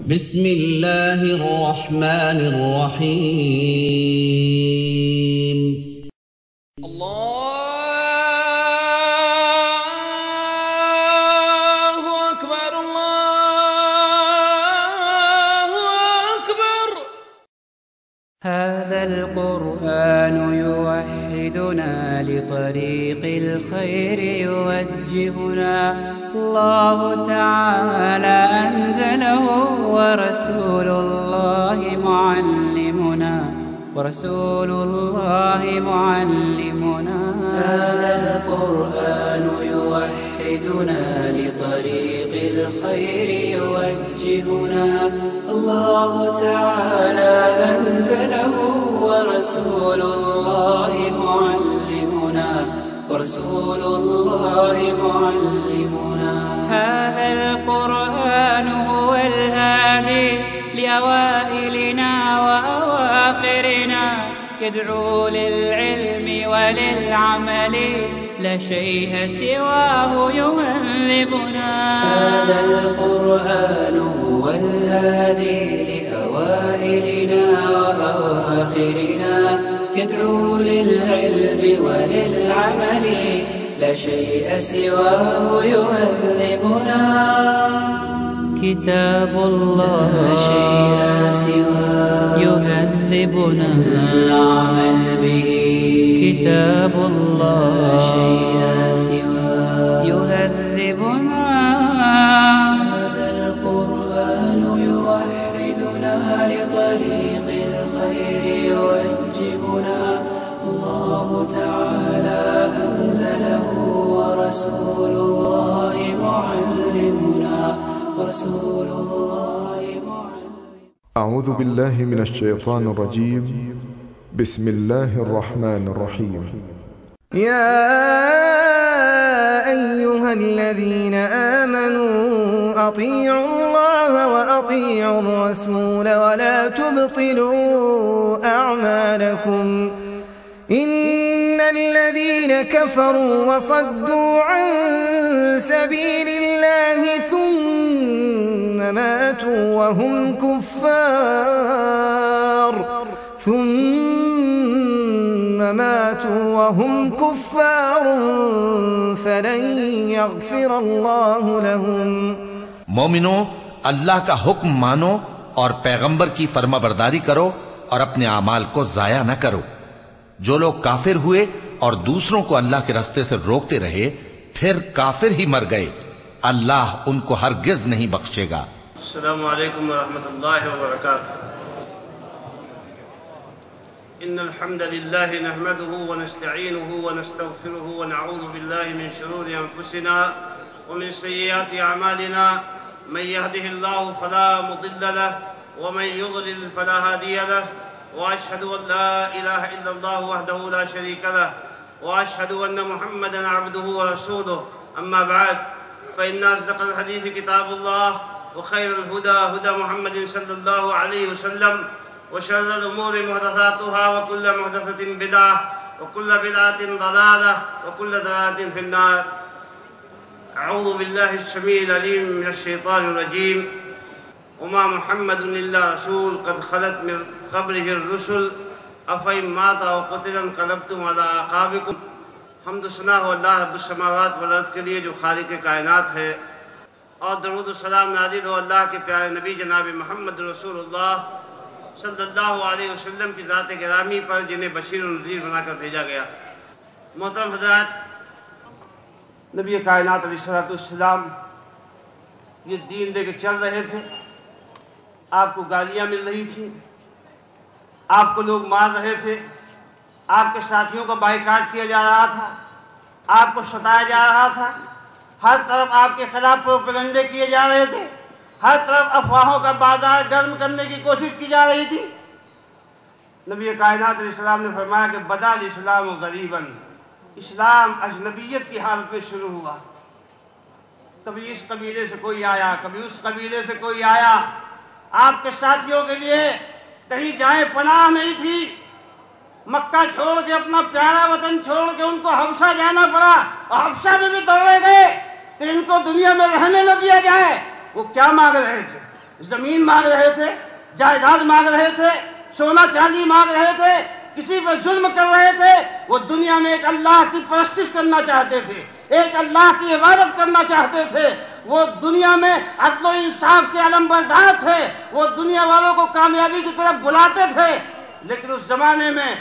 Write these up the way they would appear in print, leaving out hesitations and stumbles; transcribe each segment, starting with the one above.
بسم الله الرحمن الرحيم. الله أكبر الله أكبر. هذا القرآن يوحدنا لطريق الخير يوجهنا. الله تعالى أنزله ورسول الله معلمنا. هذا القرآن يوحدنا لطريق الخير يوجهنا. الله تعالى أنزله ورسول الله معلمنا. هذا القرآن هو الهادي لأوائلنا وأواخرنا، يدعو للعلم وللعمل، لا شيء سواه يهذبنا. هذا القرآن هو الهادي لأوائلنا وأواخرنا، يدعو للعلم وللعمل، لا شيء سواه يهذبنا. كتاب الله لا شيء سواه يهذبنا العمل به. كتاب الله لا شيء سواه يهذبنا. هذا القرآن يوحدنا لطريق الخير يوجهنا. الله تعالى أنزله ورسول الله معلمنا. أعوذ بالله من الشيطان الرجيم. بسم الله الرحمن الرحيم. يا أيها الذين آمنوا أطيعوا الله وأطيعوا الرسول ولا تبطلوا أعمالكم. إن الذين كفروا وصدوا عن سبيل الله ثم ماتوا وهم كفار فلن يغفر الله لهم. مومنو، اللہ کا حکم مانو اور پیغمبر کی فرما برداری کرو اور اپنے اعمال کو ضائع نہ کرو. جو لوگ کافر ہوئے اور دوسروں کو اللہ کے راستے سے روکتے رہے پھر کافر ہی مر گئے، اللہ ان کو ہرگز نہیں بخشے گا. السلام علیکم ورحمۃ اللہ وبرکاتہ. ان الحمد لله نحمده ونستعينه ونستغفره ونعوذ بالله من شرور انفسنا ومن سيئات اعمالنا. من يهده الله فلا مضل له ومن يضلل فلا هادي له. واشهد ان لا اله الا الله وحده لا شريك له واشهد ان محمدا عبده ورسوله. اما بعد فان اصدق الحديث كتاب الله وخير الهدى هدى محمد صلى الله عليه وسلم وشر الامور محدثاتها وكل محدثة بدعة وكل بدعة ضلالة وكل ضلالة في النار. اعوذ بالله السميع العليم من الشيطان الرجيم. وما محمد الا رسول قد خلت من قبله الرسل افإن مات او قتل انقلبتم على اعقابكم. حمد و ثنا ہو اللہ رب السماوات والارض کے لیے جو خالق کائنات ہے، اور درود و سلام نازل ہو اللہ کے پیارے نبی جناب محمد رسول اللہ صلی اللہ علیہ وسلم کی ذات گرامی پر جنہیں بشیر و نذیر بنا کر بھیجا گیا. محترم حضرات، نبی کائنات علیہ السلام یہ دین لے کے چل رہے تھے. آپ کو گالیاں مل رہی تھیں، آپ کو لوگ مار رہے تھے، آپ کے ساتھیوں کا بائیکاٹ کیا جا رہا تھا، آپ کو ستایا جا رہا تھا، ہر طرف آپ کے خلاف پروپیگنڈے کیے جا رہے تھے، ہر طرف افواہوں کا بازار گرم کرنے کی کوشش کی جا رہی تھی. نبی کائنات علیہ السلام نے فرمایا کہ بدا الاسلام غریباً، اسلام اجنبیت کی حالت میں شروع ہوا. کبھی اس قبیلے سے کوئی آیا، کبھی اس قبیلے سے کوئی آیا. آپ کے ساتھیوں کے لیے کہیں جائیں پناہ نہیں تھی. مکہ چھوڑ کے، اپنا پیارا وطن چھوڑ کے ان کو حبشہ جانا پڑا، اور حبشہ میں بھی دوڑے گئے کہ ان کو دنیا میں رہنے نہ دیا جائے. وہ کیا مانگ رہے تھے؟ زمین مانگ رہے تھے، جائیداد مانگ رہے تھے، سونا چاندی مانگ رہے تھے، کسی پر ظلم کر رہے تھے، وہ دنیا میں ایک اللہ کی پرستش کرنا چاہتے تھے، ایک اللہ کی عبادت کرنا چاہتے تھے، وہ دنیا میں عدل و انصاف کے علمبردار تھے، وہ دنیا والوں کو کامیابی کی طرف بلاتے تھے۔ لیکن اس زمانے میں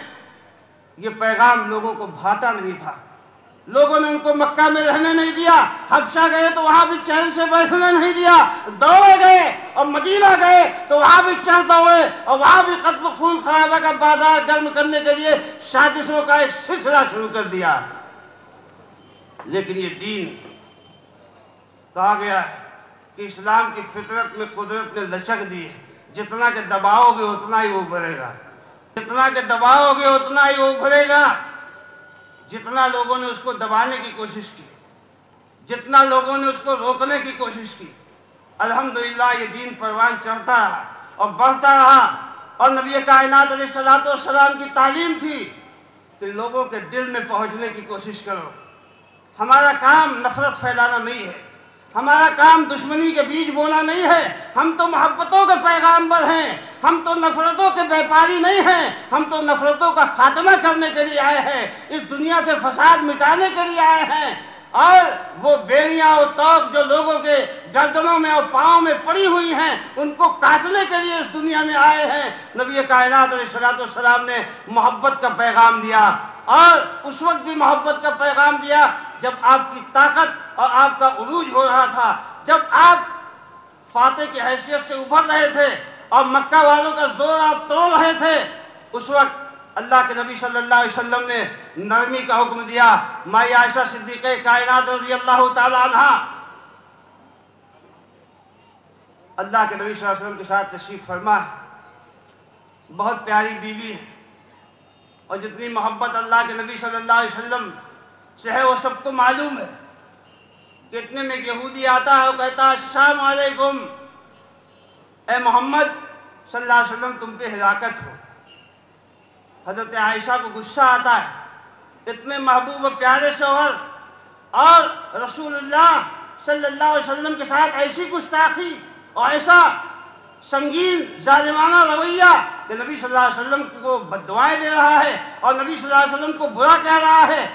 یہ پیغام لوگوں کو بھاتا نہیں تھا، لوگوں نے ان کو مکہ میں رہنے نہیں دیا، حبشہ گئے تو وہاں بھی چین سے بیٹھنے نہیں دیا، دوڑے گئے اور مدینہ گئے تو وہاں بھی چڑھ دوڑے اور وہاں بھی قتل خون خرابہ کا بازار گرم کرنے کے لیے سازشوں کا ایک سلسلہ شروع کر دیا۔ لیکن یہ دین کہا گیا ہے کہ اسلام کی فطرت میں قدرت نے لچک دی ہے، جتنا کہ دباؤ گے اتنا ہی وہ بڑھے گا، جتنا کہ دباؤ گے اتنا ہی وہ بڑھے گا۔ جتنا لوگوں نے اس کو دبانے کی کوشش کی، جتنا لوگوں نے اس کو روکنے کی کوشش کی، الحمدللہ یہ دین پروان چڑھتا رہا اور بڑھتا رہا۔ اور نبی کائنات علیہ السلام کی تعلیم تھی کہ لوگوں کے دل میں پہنچنے کی کوشش کرو۔ ہمارا کام نفرت پھیلانا نہیں ہے، ہمارا کام دشمنی کے بیج بونا نہیں ہے، ہم تو محبتوں کے پیغامبر ہیں، ہم تو نفرتوں کے بیپاری نہیں ہیں، ہم تو نفرتوں کا خاتمہ کرنے کے لیے آئے ہیں، اس دنیا سے فساد مٹانے کے لیے آئے ہیں۔ اور وہ بیڑیاں اور توق جو لوگوں کے گردنوں میں اور پاؤں میں پڑی ہوئی ہیں ان کو کاٹنے کے لیے اس دنیا میں آئے ہیں۔ نبی کائنات علیہ السلام نے محبت کا پیغام دیا، اور اس وقت بھی محبت کا پیغام دیا جب آپ کی طاقت اور آپ کا عروج ہو رہا تھا، جب آپ فاتح کی حیثیت سے ابھر رہے تھے اور مکہ والوں کا زور آپ توڑ رہے تھے۔ اس وقت اللہ کے نبی صلی اللہ علیہ وسلم نے نرمی کا حکم دیا۔ مائی عائشہ صدیقہ کائنات رضی اللہ تعالی عنہ اللہ کے نبی صلی اللہ علیہ وسلم کے ساتھ تشریف فرما ہے، بہت پیاری بیوی ہے، اور جتنی محبت اللہ کے نبی صلی اللہ علیہ وسلم سے ہے وہ سب کو معلوم ہے۔ کہ اتنے میں یہودی آتا ہے، وہ کہتا ہے السلام علیکم، اے محمد صلی اللہ علیہ وسلم تم پہ ہلاکت ہو۔ حضرت عائشہ کو غصہ آتا ہے، اتنے محبوب و پیارے شوہر اور رسول اللہ صلی اللہ علیہ وسلم کے ساتھ ایسی گستاخی اور ایسا سنگین ظالمانہ رویہ کہ نبی صلی اللہ علیہ وسلم کو بد دعائیں دے رہا ہے اور نبی صلی اللہ علیہ وسلم کو برا کہہ رہا ہے،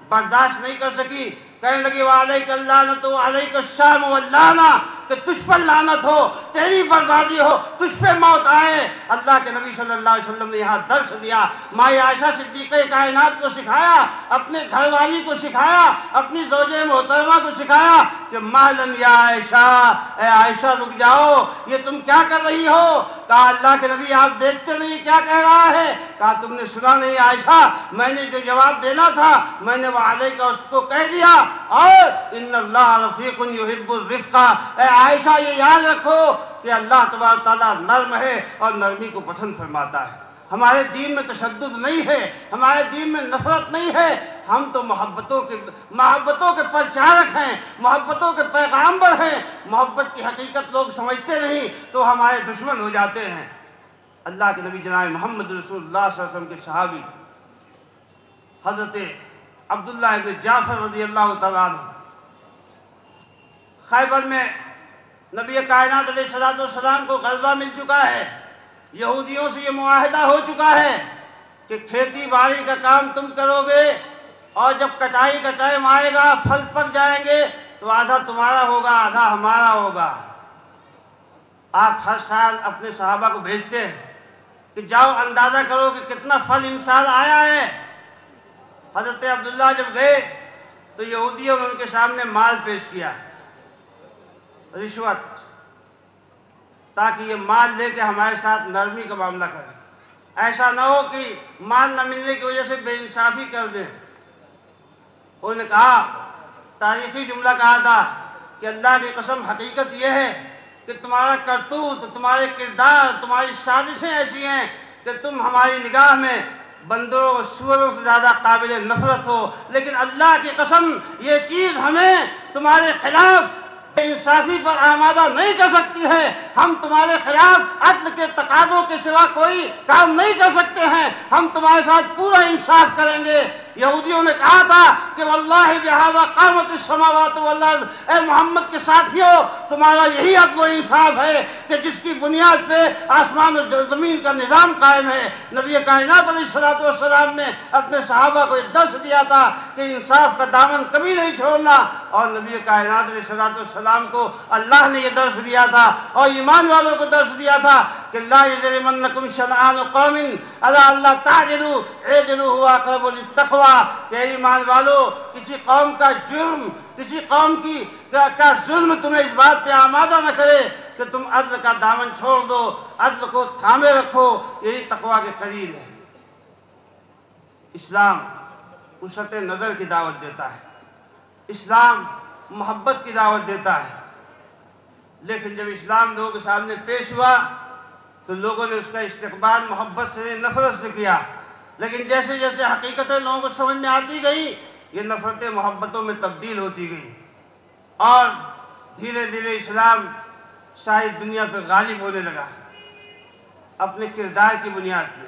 برداشت نہیں کر سکی، کہنے لگی وعلیک اللعنۃ وعلیک السلام واللعنہ، کہ تجھ پر لعنت ہو، تیری بربادی ہو، تجھ پہ موت آئے۔ اللہ کے نبی صلی اللہ علیہ وسلم نے یہاں درس دیا، مائی عائشہ صدیقہ کائنات کو سکھایا، اپنے گھر والی کو سکھایا، اپنی زوجہ محترمہ کو سکھایا کہ مہلن یا عائشہ، اے عائشہ رک جاؤ، یہ تم کیا کر رہی ہو؟ کہا اللہ کے نبی آپ دیکھتے نہیں کیا کہہ رہا ہے؟ کہا تم نے سنا نہیں عائشہ، میں نے جو جواب دینا تھا میں نے وعلیکہ اس کو کہہ دیا، اور ان اللہ رفیق یحب الرفق، اے عائشہ یہ یاد رکھو کہ اللہ تبارک تعالیٰ نرم ہے اور نرمی کو پسند فرماتا ہے۔ ہمارے دین میں تشدد نہیں ہے، ہمارے دین میں نفرت نہیں ہے، ہم تو محبتوں کے پرچارک ہیں، محبتوں کے پیغامبر ہیں۔ محبت کی حقیقت لوگ سمجھتے نہیں تو ہمارے دشمن ہو جاتے ہیں۔ اللہ کے نبی جناب محمد رسول اللہ صلی اللہ علیہ وسلم کے صحابی حضرت عبداللہ ابن جعفر رضی اللہ تعالیٰ عنہ، خیبر میں نبی کائنات علیہ السلام کو غلبہ مل چکا ہے، یہودیوں سے یہ معاہدہ ہو چکا ہے کہ کھیتی باڑی کا کام تم کرو گے، اور جب کٹائی کا ٹائم آئے گا، پھل پک جائیں گے تو آدھا تمہارا ہوگا آدھا ہمارا ہوگا۔ آپ ہر سال اپنے صحابہ کو بھیجتے ہیں کہ جاؤ اندازہ کرو کہ کتنا پھل امسال آیا ہے۔ حضرت عبداللہ جب گئے تو یہودیوں نے ان کے سامنے مال پیش کیا، رشوت، تاکہ یہ مال لے کے ہمارے ساتھ نرمی کا معاملہ کریں، ایسا نہ ہو کہ مال نہ ملنے کی وجہ سے بے انصافی کر دیں۔ انہوں نے کہا، تاریخی جملہ کہا تھا کہ اللہ کی قسم حقیقت یہ ہے کہ تمہارا کرتوت، تمہارے کردار، تمہاری سازشیں ایسی ہیں کہ تم ہماری نگاہ میں بندروں اور سوروں سے زیادہ قابل نفرت ہو، لیکن اللہ کی قسم یہ چیز ہمیں تمہارے خلاف انصافی پر آمادہ نہیں کر سکتی ہے۔ ہم تمہارے خلاف عدل کے تقاضوں کے سوا کوئی کام نہیں کر سکتے ہیں، ہم تمہارے ساتھ پورا انصاف کریں گے۔ یہودیوں نے کہا تھا کہ واللہ بہذا قامت السماوات والارض، اے محمد کے ساتھیوں تمہارا یہی عدل و انصاف ہے کہ جس کی بنیاد پہ آسمان و زمین کا نظام قائم ہے۔ نبی کائنات علیہ الصلوۃ والسلام نے اپنے صحابہ کو یہ درس دیا تھا کہ انصاف کا دامن کبھی نہیں چھوڑنا، اور نبی کائنات علیہ الصلوۃ والسلام کو اللہ نے یہ درس دیا تھا اور ایمان والوں کو درس دیا تھا کہ لا یجرمنکم شنآن قوم علی اللہ تعدلوا اعدلوا هو اقرب للتقوی، کہ ایمان والو کسی قوم کا جرم، کسی قوم کا ظلم تمہیں اس بات پہ آمادہ نہ کرے کہ تم عدل کا دامن چھوڑ دو، عدل کو تھامے رکھو، یہی تقوی کے قریب ہے۔ اسلام وسعت نظر کی دعوت دیتا ہے، اسلام محبت کی دعوت دیتا ہے، لیکن جب اسلام لوگوں کے سامنے پیش ہوا تو لوگوں نے اس کا استقبال محبت سے نفرت سے کیا، لیکن جیسے جیسے حقیقتیں لوگوں کو سمجھ میں آتی گئی یہ نفرتیں محبتوں میں تبدیل ہوتی گئی، اور دھیرے دھیرے اسلام ساری دنیا پہ غالب ہونے لگا، اپنے کردار کی بنیاد پہ،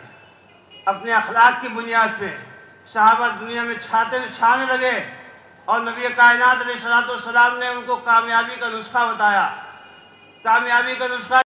اپنے اخلاق کی بنیاد پہ صحابہ دنیا میں چھانے لگے، اور نبی کائنات علیہ الصلوۃ والسلام نے ان کو کامیابی کا نسخہ بتایا۔ کامیابی کا نسخہ